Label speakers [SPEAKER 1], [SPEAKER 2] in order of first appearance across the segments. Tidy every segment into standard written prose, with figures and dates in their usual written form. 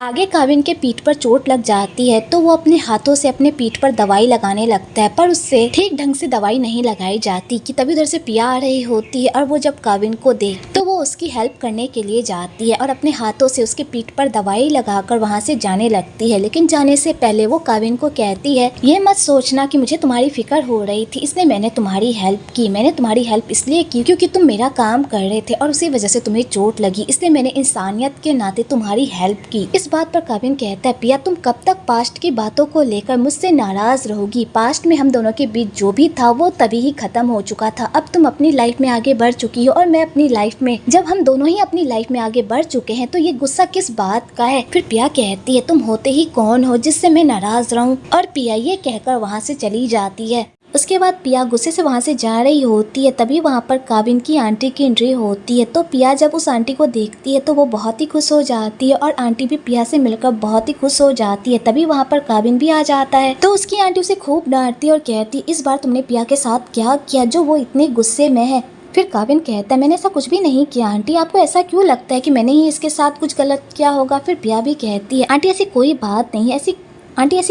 [SPEAKER 1] आगे काविन के पीठ पर चोट लग जाती है तो वो अपने हाथों से अपने पीठ पर दवाई लगाने लगता है, पर उससे ठीक ढंग से दवाई नहीं लगाई जाती कि तभी उधर से पिया आ रही होती है और वो जब काविन को देख तो वो उसकी हेल्प करने के लिए जाती है और अपने हाथों से उसके पीठ पर दवाई लगाकर वहाँ से जाने लगती है। लेकिन जाने से पहले वो काविन को कहती है, ये मत सोचना कि मुझे तुम्हारी फिक्र हो रही थी इसलिए मैंने तुम्हारी हेल्प की। मैंने तुम्हारी हेल्प इसलिए की क्योंकि तुम मेरा काम कर रहे थे और उसी वजह से तुम्हें चोट लगी, इसलिए मैंने इंसानियत के नाते तुम्हारी हेल्प की। इस बात पर काविन कहता है, पिया तुम कब तक पास्ट की बातों को लेकर मुझसे नाराज रहोगी। पास्ट में हम दोनों के बीच जो भी था वो तभी ही खत्म हो चुका था। अब तुम अपनी लाइफ में आगे बढ़ चुकी हो और मैं अपनी लाइफ में। जब हम दोनों ही अपनी लाइफ में आगे बढ़ चुके हैं तो ये गुस्सा किस बात का है। फिर पिया कहती है, तुम होते ही कौन हो जिससे मैं नाराज रहूं। और पिया ये कहकर वहाँ से चली जाती है। उसके बाद पिया गुस्से से वहाँ से जा रही होती है, तभी वहाँ पर काविन की आंटी की एंट्री होती है। तो पिया जब उस आंटी को देखती है तो वो बहुत ही खुश हो जाती है और आंटी भी पिया से मिलकर बहुत ही खुश हो जाती है। तभी वहाँ पर काविन भी आ जाता है तो उसकी आंटी उसे खूब डांटती है और कहती, इस बार तुमने पिया के साथ क्या किया जो वो इतने गुस्से में है। फिर काविन कहता है, मैंने ऐसा कुछ भी नहीं किया आंटी, आपको ऐसा क्यों लगता है कि मैंने ही इसके साथ कुछ गलत किया होगा। फिर पिया भी कहती है, आंटी ऐसी कोई बात नहीं है, ऐसी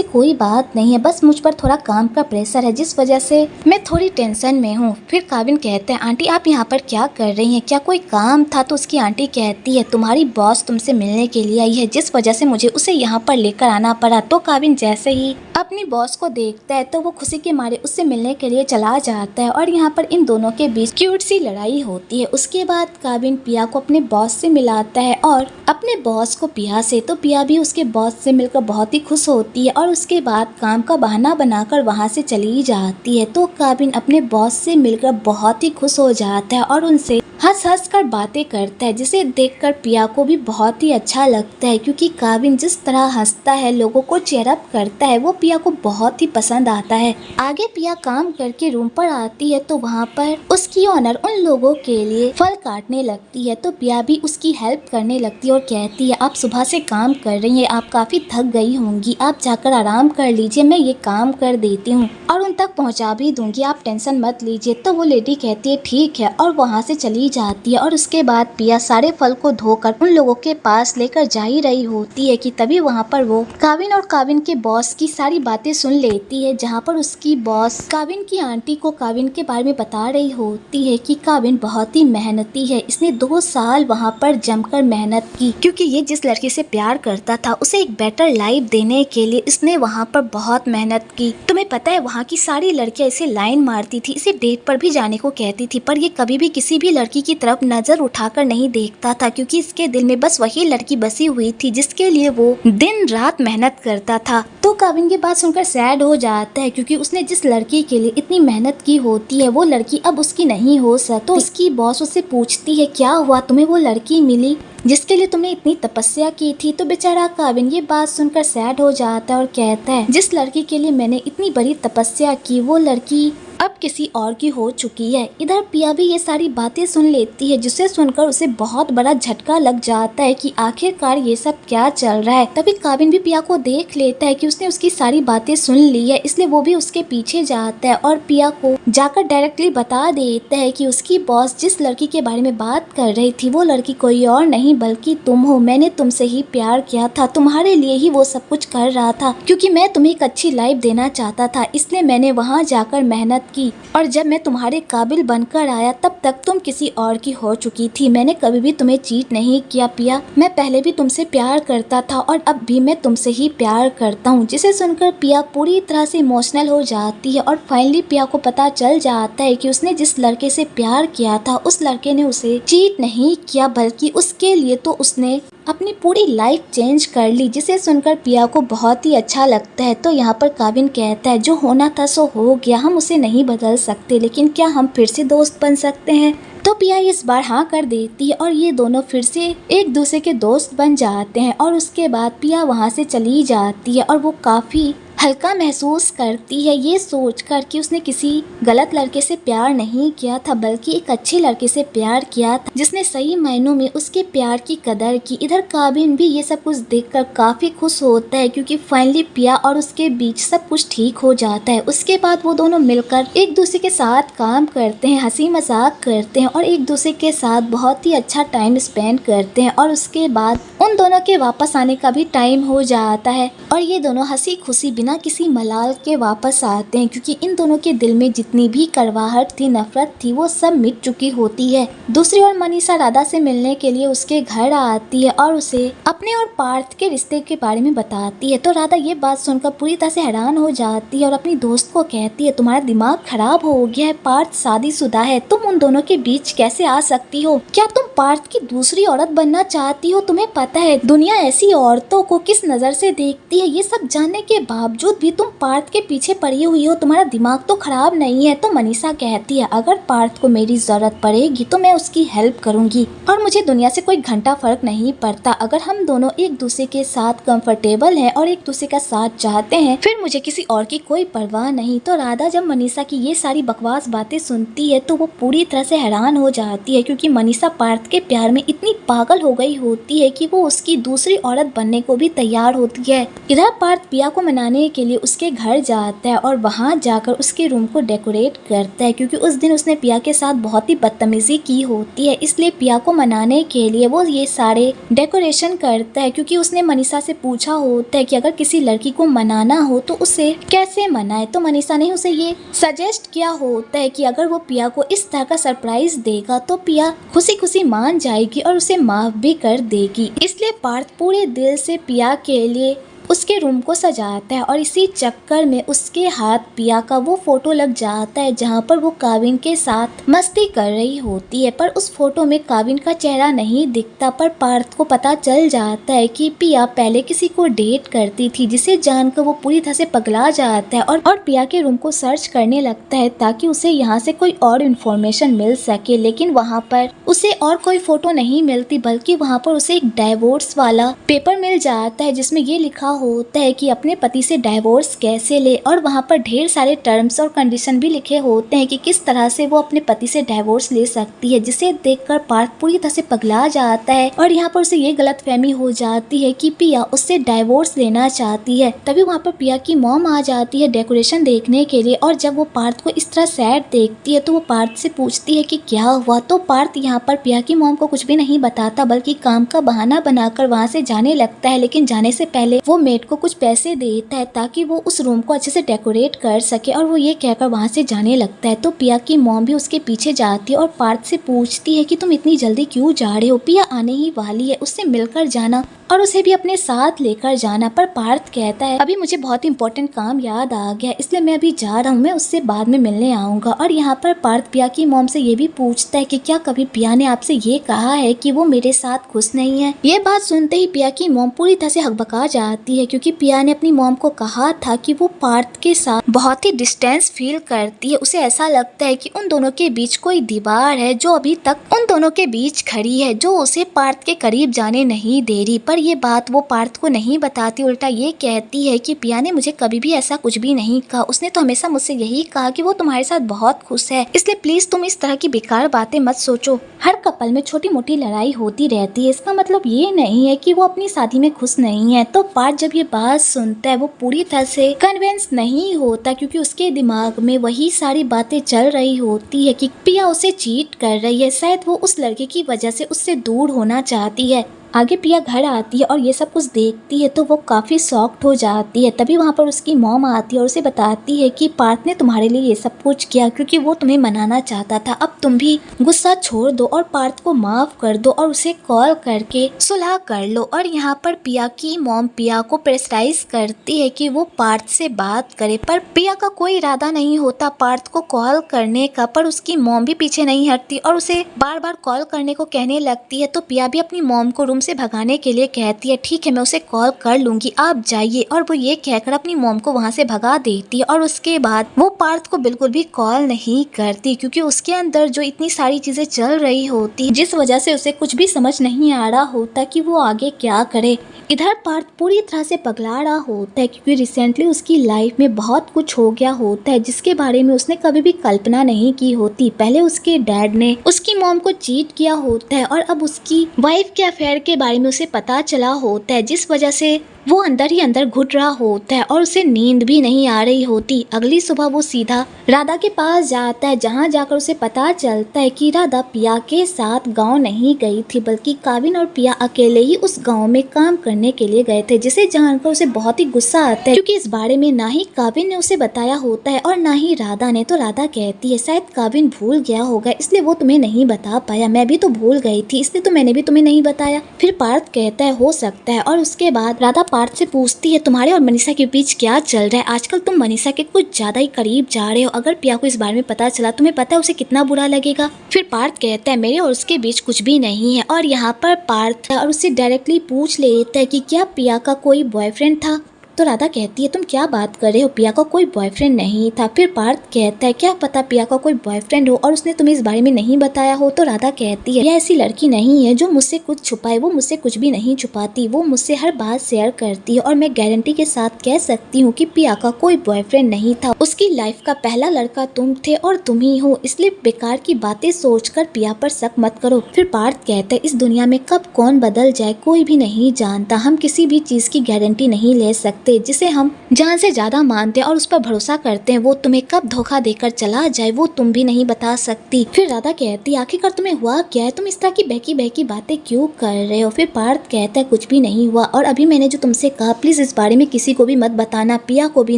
[SPEAKER 1] कोई बात नहीं है, बस मुझ पर थोड़ा काम का प्रेशर है जिस वजह से मैं थोड़ी टेंशन में हूँ। फिर काविन कहते हैं, आंटी आप यहाँ पर क्या कर रही हैं, क्या कोई काम था। तो उसकी आंटी कहती है, तुम्हारी बॉस तुमसे मिलने के लिए आई है जिस वजह से मुझे उसे यहाँ पर लेकर आना पड़ा। तो काविन जैसे ही अपनी बॉस को देखता है तो वो खुशी के मारे उससे मिलने के लिए चला जाता है और यहाँ पर इन दोनों के बीच क्यूट सी लड़ाई होती है। उसके बाद काविन पिया को अपने बॉस से मिलाता है और अपने बॉस को पिया से। तो पिया भी उसके बॉस से मिलकर बहुत ही खुश होती है और उसके बाद काम का बहाना बनाकर वहाँ से चली जाती है। तो काविन अपने बॉस से मिलकर बहुत ही खुश हो जाता है और उनसे हंस हंस कर बातें करता है, जिसे देखकर पिया को भी बहुत ही अच्छा लगता है क्योंकि काविन जिस तरह हंसता है, लोगों को चीयर अप करता है, वो पिया को बहुत ही पसंद आता है। आगे पिया काम करके रूम पर आती है तो वहाँ पर उसकी ऑनर उन लोगों के लिए फल काटने लगती है। तो पिया भी उसकी हेल्प करने लगती है और कहती है, आप सुबह से काम कर रही हैं, आप काफी थक गई होंगी, आप जाकर आराम कर लीजिए, मैं ये काम कर देती हूँ और उन तक पहुँचा भी दूंगी, आप टेंशन मत लीजिए। तो वो लेडी कहती है ठीक है और वहाँ से चली जाती है। और उसके बाद पिया सारे फल को धोकर उन लोगों के पास लेकर जा ही रही होती है कि तभी वहाँ पर वो काविन और काविन के बॉस की सारी बातें सुन लेती है, जहाँ पर उसकी बॉस काविन की आंटी को काविन के बारे में बता रही होती है कि काविन बहुत ही मेहनती है, इसने 2 साल वहाँ पर जमकर मेहनत की क्योंकि ये जिस लड़की से प्यार करता था उसे एक बेटर लाइफ देने के लिए इसने वहाँ पर बहुत मेहनत की। तुम्हें पता है वहाँ की सारी लड़कियाँ इसे लाइन मारती थी, इसे डेट पर भी जाने को कहती थी, पर ये कभी भी किसी भी लड़की की तरफ नजर उठाकर नहीं देखता था क्योंकि इसके दिल में बस वही लड़की बसी हुई थी जिसके लिए वो दिन रात मेहनत करता था। तो काविन की बात सुनकर सैड हो जाता है क्योंकि उसने जिस लड़की के लिए इतनी मेहनत की होती है वो लड़की अब उसकी नहीं हो सकती। तो उसकी बॉस उससे पूछती है, क्या हुआ, तुम्हें वो लड़की मिली जिसके लिए तुमने इतनी तपस्या की थी। तो बेचारा काविन ये बात सुनकर सैड हो जाता है और कहता है, जिस लड़की के लिए मैंने इतनी बड़ी तपस्या की वो लड़की अब किसी और की हो चुकी है। इधर पिया भी ये सारी बातें सुन लेती है जिसे सुनकर उसे बहुत बड़ा झटका लग जाता है कि आखिरकार ये सब क्या चल रहा है। तभी काविन भी पिया को देख लेता है कि उसने उसकी सारी बातें सुन ली है, इसलिए वो भी उसके पीछे जाता है और पिया को जाकर डायरेक्टली बता देता है कि उसकी बॉस जिस लड़की के बारे में बात कर रही थी वो लड़की कोई और नहीं बल्कि तुम हो। मैंने तुमसे ही प्यार किया था, तुम्हारे लिए ही वो सब कुछ कर रहा था क्योंकि मैं तुम्हें एक अच्छी लाइफ देना चाहता था, इसलिए मैंने वहाँ जाकर मेहनत की और जब मैं तुम्हारे काबिल बनकर आया तब तक तुम किसी और की हो चुकी थी। मैंने कभी भी तुम्हें चीट नहीं किया पिया, मैं पहले भी तुमसे प्यार करता था और अब भी मैं तुमसे ही प्यार करता हूँ। जिसे सुनकर पिया पूरी तरह से इमोशनल हो जाती है और फाइनली पिया को पता चल जाता है कि उसने जिस लड़के से प्यार किया था उस लड़के ने उसे चीट नहीं किया बल्कि उसके लिए तो उसने अपनी पूरी लाइफ चेंज कर ली। जिसे सुनकर पिया को बहुत ही अच्छा लगता है। तो यहाँ पर काविन कहता है, जो होना था सो हो गया, हम उसे नहीं बदल सकते, लेकिन क्या हम फिर से दोस्त बन सकते हैं। तो पिया इस बार हाँ कर देती है और ये दोनों फिर से एक दूसरे के दोस्त बन जाते हैं और उसके बाद पिया वहाँ से चली जाती है और वो काफी हल्का महसूस करती है, ये सोचकर कि उसने किसी गलत लड़के से प्यार नहीं किया था बल्कि एक अच्छे लड़के से प्यार किया था जिसने सही मायनों में उसके प्यार की कदर की। इधर काबिन भी ये सब कुछ देखकर काफी खुश होता है क्योंकि फाइनली पिया और उसके बीच सब कुछ ठीक हो जाता है। उसके बाद वो दोनों मिलकर एक दूसरे के साथ काम करते हैं, हंसी मजाक करते हैं और एक दूसरे के साथ बहुत ही अच्छा टाइम स्पेंड करते हैं और उसके बाद उन दोनों के वापस आने का भी टाइम हो जाता है और ये दोनों हंसी खुशी बिना किसी मलाल के वापस आते हैं क्योंकि इन दोनों के दिल में जितनी भी कड़वाहट थी, नफरत थी, वो सब मिट चुकी होती है। दूसरी ओर मनीषा राधा से मिलने के लिए उसके घर आती है और उसे अपने और पार्थ के रिश्ते के बारे में बताती है। तो राधा ये बात सुनकर पूरी तरह से हैरान हो जाती है और अपनी दोस्त को कहती है, तुम्हारा दिमाग खराब हो गया है, पार्थ शादीशुदा है, तुम उन दोनों के बीच कैसे आ सकती हो? क्या तुम पार्थ की दूसरी औरत बनना चाहती हो? तुम्हें पता है दुनिया ऐसी औरतों को किस नजर से देखती है? ये सब जानने के बावजूद भी तुम पार्थ के पीछे पड़ी हुई हो, तुम्हारा दिमाग तो खराब नहीं है? तो मनीषा कहती है, अगर पार्थ को मेरी जरूरत पड़ेगी तो मैं उसकी हेल्प करूंगी और मुझे दुनिया से कोई घंटा फर्क नहीं पड़ता। अगर हम दोनों एक दूसरे के साथ कंफर्टेबल हैं और एक दूसरे का साथ चाहते हैं फिर मुझे किसी और की कोई परवाह नहीं। तो राधा जब मनीषा की ये सारी बकवास बातें सुनती है तो वो पूरी तरह से हैरान हो जाती है क्योंकि मनीषा पार्थ के प्यार में इतनी पागल हो गई होती है कि वो उसकी दूसरी औरत बनने को भी तैयार होती है। इधर पार्थ पिया को मनाने के लिए उसके घर जाता है और वहाँ जाकर उसके रूम को डेकोरेट करता है क्योंकि उस दिन उसने पिया के साथ बहुत ही बदतमीजी की होती है, इसलिए पिया को मनाने के लिए वो ये सारे डेकोरेशन करता है क्योंकि उसने मनीषा से पूछा होता है कि अगर किसी लड़की को मनाना हो तो उसे कैसे मनाए। तो मनीषा ने उसे ये सजेस्ट किया होता है कि अगर वो पिया को इस तरह का सरप्राइज देगा तो पिया खुशी खुशी मान जाएगी और उसे माफ भी कर देगी। इसलिए पार्थ पूरे दिल से पिया के लिए उसके रूम को सजाता है और इसी चक्कर में उसके हाथ पिया का वो फोटो लग जाता है जहाँ पर वो काविन के साथ मस्ती कर रही होती है। पर उस फोटो में काविन का चेहरा नहीं दिखता, पर पार्थ को पता चल जाता है कि पिया पहले किसी को डेट करती थी, जिसे जानकर वो पूरी तरह से पगला जाता है और पिया के रूम को सर्च करने लगता है ताकि उसे यहाँ से कोई और इन्फॉर्मेशन मिल सके। लेकिन वहाँ पर उसे और कोई फोटो नहीं मिलती बल्कि वहाँ पर उसे एक डाइवोर्स वाला पेपर मिल जाता है जिसमें ये लिखा होता है कि अपने पति से डाइवोर्स कैसे ले और वहाँ पर ढेर सारे टर्म्स और कंडीशन भी लिखे होते हैं कि किस तरह से वो अपने पति से डाइवोर्स ले सकती है, जिसे देखकर पार्थ पूरी तरह से पगला जाता है और यहाँ पर उसे ये गलतफहमी हो जाती है कि पिया उससे डाइवोर्स लेना चाहती है। तभी वहाँ पर पिया की मॉम आ जाती है डेकोरेशन देखने के लिए और जब वो पार्थ को इस तरह सैड देखती है तो वो पार्थ से पूछती है कि क्या हुआ। तो पार्थ यहाँ पर पिया की मॉम को कुछ भी नहीं बताता बल्कि काम का बहाना बनाकर वहाँ से जाने लगता है, लेकिन जाने से पहले वो मेड को कुछ पैसे देता है ताकि वो उस रूम को अच्छे से डेकोरेट कर सके और वो ये कहकर वहाँ से जाने लगता है। तो पिया की मॉम भी उसके पीछे जाती है और पार्थ से पूछती है कि तुम इतनी जल्दी क्यों जा रहे हो, पिया आने ही वाली है, उससे मिलकर जाना और उसे भी अपने साथ लेकर जाना। पर पार्थ कहता है अभी मुझे बहुत इंपॉर्टेंट काम याद आ गया इसलिए मैं अभी जा रहा हूँ, मैं उससे बाद में मिलने आऊंगा। और यहाँ पर पार्थ पिया की मॉम से ये भी पूछता है कि क्या कभी पिया ने आपसे ये कहा है कि वो मेरे साथ खुश नहीं है। ये बात सुनते ही पिया की मॉम पूरी तरह से हकबका जाती है क्योंकि पिया ने अपनी मॉम को कहा था कि वो पार्थ के साथ बहुत ही डिस्टेंस फील करती है, उसे ऐसा लगता है कि उन दोनों के बीच कोई दीवार है जो अभी तक उन दोनों के बीच खड़ी है, जो उसे पार्थ के करीब जाने नहीं दे रही। पर ये बात वो पार्थ को नहीं बताती, उल्टा ये कहती है कि पिया ने मुझे कभी भी ऐसा कुछ भी नहीं कहा, उसने तो हमेशा मुझसे यही कहा कि वो तुम्हारे साथ बहुत खुश है, इसलिए प्लीज तुम इस तरह की बेकार बातें मत सोचो। हर कपल में छोटी मोटी लड़ाई होती रहती है, इसका मतलब ये नहीं है कि वो अपनी शादी में खुश नहीं है। तो पार्थ जब ये बात सुनता है वो पूरी तरह से कन्विंस नहीं होता क्योंकि उसके दिमाग में वही सारी बातें चल रही होती है कि पिया उसे चीट कर रही है, शायद वो उस लड़के की वजह से उससे दूर होना चाहती है। आगे पिया घर आती है और ये सब कुछ देखती है तो वो काफी शॉक्ड हो जाती है। तभी वहाँ पर उसकी मॉम आती है और उसे बताती है कि पार्थ ने तुम्हारे लिए ये सब कुछ किया क्योंकि वो तुम्हें मनाना चाहता था, अब तुम भी गुस्सा छोड़ दो और पार्थ को माफ कर दो और उसे कॉल करके सुलह कर लो। और यहाँ पर पिया की मॉम पिया को प्रेशराइज करती है कि वो पार्थ से बात करे, पर पिया का कोई इरादा नहीं होता पार्थ को कॉल करने का। पर उसकी मॉम भी पीछे नहीं हटती और उसे बार बार कॉल करने को कहने लगती है। तो पिया भी अपनी मॉम को रूम रूम से भगाने के लिए कहती है ठीक है मैं उसे कॉल कर लूंगी, आप जाइए। और वो ये कहकर अपनी मॉम को वहाँ से भगा देती है और उसके बाद वो पार्थ को बिल्कुल भी कॉल नहीं करती क्योंकि उसके अंदर जो इतनी सारी चीजें चल रही होती जिस वजह से उसे कुछ भी समझ नहीं आ रहा होता कि वो आगे क्या करे। इधर पार्थ पूरी तरह से पगला रहा होता है क्योंकि रिसेंटली उसकी लाइफ में बहुत कुछ हो गया होता है जिसके बारे में उसने कभी भी कल्पना नहीं की होती। पहले उसके डैड ने उसकी मॉम को चीट किया होता है और अब उसकी वाइफ के अफेयर के बारे में उसे पता चला होता है जिस वजह से वो अंदर ही अंदर घुट रहा होता है और उसे नींद भी नहीं आ रही होती। अगली सुबह वो सीधा राधा के पास जाता है जहाँ जाकर उसे पता चलता है कि राधा पिया के साथ गांव नहीं गई थी बल्कि काविन और पिया अकेले ही उस गांव में काम करने के लिए गए थे, जिसे जानकर उसे बहुत ही गुस्सा आता है क्योंकि इस बारे में ना ही काविन ने उसे बताया होता है और ना ही राधा ने। तो राधा कहती है शायद काविन भूल गया होगा इसलिए वो तुम्हें नहीं बता पाया, मैं भी तो भूल गई थी इसलिए तो मैंने भी तुम्हें नहीं बताया। फिर पार्थ कहता है हो सकता है और उसके बाद राधा पार्थ से पूछती है तुम्हारे और मनीषा के बीच क्या चल रहा है, आजकल तुम मनीषा के कुछ ज्यादा ही करीब जा रहे हो, अगर पिया को इस बारे में पता चला तुम्हें पता है उसे कितना बुरा लगेगा। फिर पार्थ कहता है मेरे और उसके बीच कुछ भी नहीं है और यहाँ पर पार्थ और उससे डायरेक्टली पूछ लेता है कि क्या पिया का कोई बॉयफ्रेंड था। तो राधा कहती है तुम क्या बात कर रहे हो, पिया का कोई बॉयफ्रेंड नहीं था। फिर पार्थ कहता है क्या पता पिया का कोई बॉयफ्रेंड हो और उसने तुम्हें इस बारे में नहीं बताया हो। तो राधा कहती है यह ऐसी लड़की नहीं है जो मुझसे कुछ छुपाए, वो मुझसे कुछ भी नहीं छुपाती, वो मुझसे हर बात शेयर करती है और मैं गारंटी के साथ कह सकती हूँ कि पिया का कोई बॉयफ्रेंड नहीं था, उसकी लाइफ का पहला लड़का तुम थे और तुम ही हो, इसलिए बेकार की बातें सोचकर पिया पर शक मत करो। फिर पार्थ कहता है इस दुनिया में कब कौन बदल जाए कोई भी नहीं जानता, हम किसी भी चीज की गारंटी नहीं ले सकते, जिसे हम जान से ज्यादा मानते हैं और उस पर भरोसा करते हैं वो तुम्हें कब धोखा देकर चला जाए वो तुम भी नहीं बता सकती। फिर राधा कहती है आखिरकार तुम्हें हुआ क्या है, तुम इस तरह की बहकी बहकी बातें क्यों कर रहे हो। फिर पार्थ कहता है कुछ भी नहीं हुआ और अभी मैंने जो तुमसे कहा प्लीज इस बारे में किसी को भी मत बताना, पिया को भी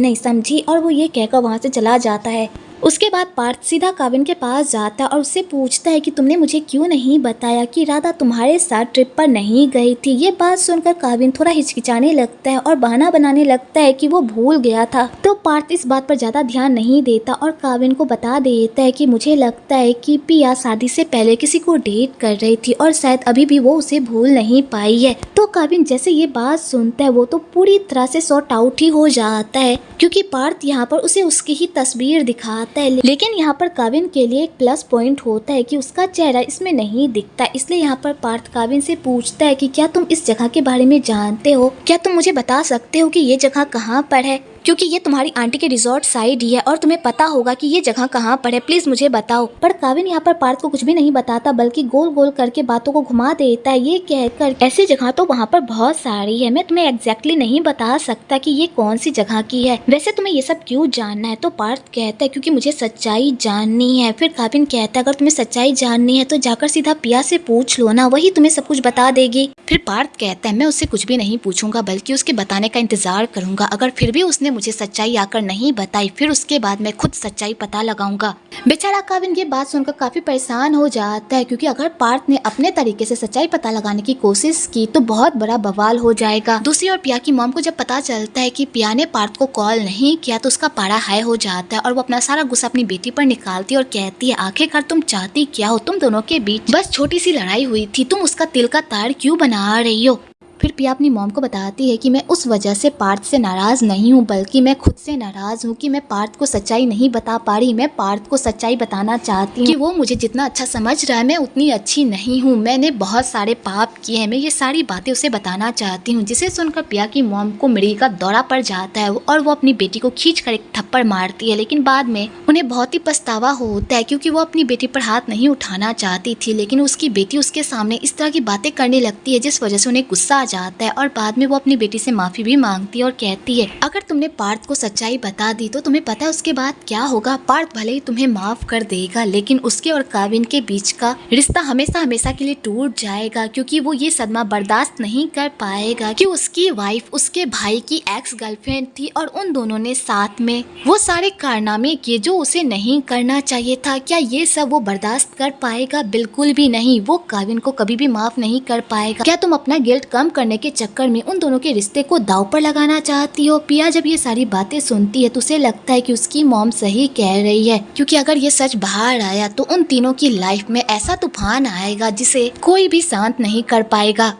[SPEAKER 1] नहीं, समझी। और वो ये कहकर वहाँ से चला जाता है। उसके बाद पार्थ सीधा काविन के पास जाता है और उससे पूछता है कि तुमने मुझे क्यों नहीं बताया कि राधा तुम्हारे साथ ट्रिप पर नहीं गई थी। ये बात सुनकर काविन थोड़ा हिचकिचाने लगता है और बहाना बनाने लगता है कि वो भूल गया था। तो पार्थ इस बात पर ज्यादा ध्यान नहीं देता और काविन को बता देता है कि मुझे लगता है कि पिया शादी से पहले किसी को डेट कर रही थी और शायद अभी भी वो उसे भूल नहीं पाई है। तो काविन जैसे ये बात सुनता है वो तो पूरी तरह से सॉर्ट आउट ही हो जाता है क्योंकि पार्थ यहाँ पर उसे उसकी ही तस्वीर दिखाता है। लेकिन यहाँ पर काविन के लिए एक प्लस पॉइंट होता है कि उसका चेहरा इसमें नहीं दिखता, इसलिए यहाँ पर पार्थ काविन से पूछता है कि क्या तुम इस जगह के बारे में जानते हो, क्या तुम मुझे बता सकते हो कि ये जगह कहाँ पर है, क्योंकि ये तुम्हारी आंटी के रिजॉर्ट साइड ही है और तुम्हें पता होगा कि ये जगह कहाँ पर है, प्लीज मुझे बताओ। पर काविन यहाँ पर पार्थ को कुछ भी नहीं बताता बल्कि गोल गोल करके बातों को घुमा देता है, ये कहकर ऐसी जगह तो वहाँ पर बहुत सारी है, मैं तुम्हें एग्जैक्टली नहीं बता सकता कि ये कौन सी जगह की है, वैसे तुम्हें ये सब क्यों जानना है। तो पार्थ कहता है क्योंकि मुझे सच्चाई जाननी है। फिर काविन कहता है अगर तुम्हें सच्चाई जाननी है तो जाकर सीधा पिया से पूछ लो ना, वही तुम्हें सब कुछ बता देगी। फिर पार्थ कहता है मैं उससे कुछ भी नहीं पूछूंगा बल्कि उसके बताने का इंतजार करूंगा, अगर फिर भी उसने मुझे सच्चाई आकर नहीं बताई फिर उसके बाद मैं खुद सच्चाई पता लगाऊंगा। बेचारा काविन ये बात सुनकर काफी परेशान हो जाता है क्योंकि अगर पार्थ ने अपने तरीके से सच्चाई पता लगाने की कोशिश की तो बहुत बड़ा बवाल हो जाएगा। दूसरी ओर पिया की मॉम को जब पता चलता है कि पिया ने पार्थ को कॉल नहीं किया तो उसका पारा हाई हो जाता है और वो अपना सारा गुस्सा अपनी बेटी पर निकालती है और कहती है आखिरकार तुम चाहती क्या हो, तुम दोनों के बीच बस छोटी सी लड़ाई हुई थी, तुम उसका तिल का तार क्यों बना रही हो। फिर पिया अपनी मॉम को बताती है कि मैं उस वजह से पार्थ से नाराज नहीं हूँ बल्कि मैं खुद से नाराज हूँ कि मैं पार्थ को सच्चाई नहीं बता पा रही, मैं पार्थ को सच्चाई बताना चाहती हूँ कि वो मुझे जितना अच्छा समझ रहा है मैं उतनी अच्छी नहीं हूँ, मैंने बहुत सारे पाप किए हैं, मैं ये सारी बातें उसे बताना चाहती हूँ। जिसे सुनकर पिया की मॉम को मिर्गी का दौरा पड़ जाता है और वो अपनी बेटी को खींच कर एक थप्पड़ मारती है, लेकिन बाद में उन्हें बहुत ही पछतावा होता है क्योंकि वो अपनी बेटी पर हाथ नहीं उठाना चाहती थी, लेकिन उसकी बेटी उसके सामने इस तरह की बातें करने लगती है जिस वजह से उन्हें गुस्सा आ जाता है और बाद में वो अपनी बेटी से माफी भी मांगती है और कहती है अगर तुमने पार्थ को सच्चाई बता दी तो तुम्हें पता है उसके बाद क्या होगा, पार्थ भले ही तुम्हें माफ कर देगा लेकिन उसके और काविन के बीच का रिश्ता हमेशा हमेशा के लिए टूट जाएगा क्योंकि वो ये सदमा बर्दाश्त नहीं कर पाएगा कि उसकी वाइफ उसके भाई की एक्स गर्लफ्रेंड थी और उन दोनों ने साथ में वो सारे कारनामे किए जो उसे नहीं करना चाहिए था। क्या ये सब वो बर्दाश्त कर पाएगा? बिल्कुल भी नहीं, वो काविन को कभी भी माफ नहीं कर पाएगा। क्या तुम अपना गिल्ट कम करने के चक्कर में उन दोनों के रिश्ते को दांव पर लगाना चाहती हो? पिया जब ये सारी बातें सुनती है तो उसे लगता है कि उसकी मॉम सही कह रही है क्योंकि अगर ये सच बाहर आया तो उन तीनों की लाइफ में ऐसा तूफान आएगा जिसे कोई भी शांत नहीं कर पाएगा।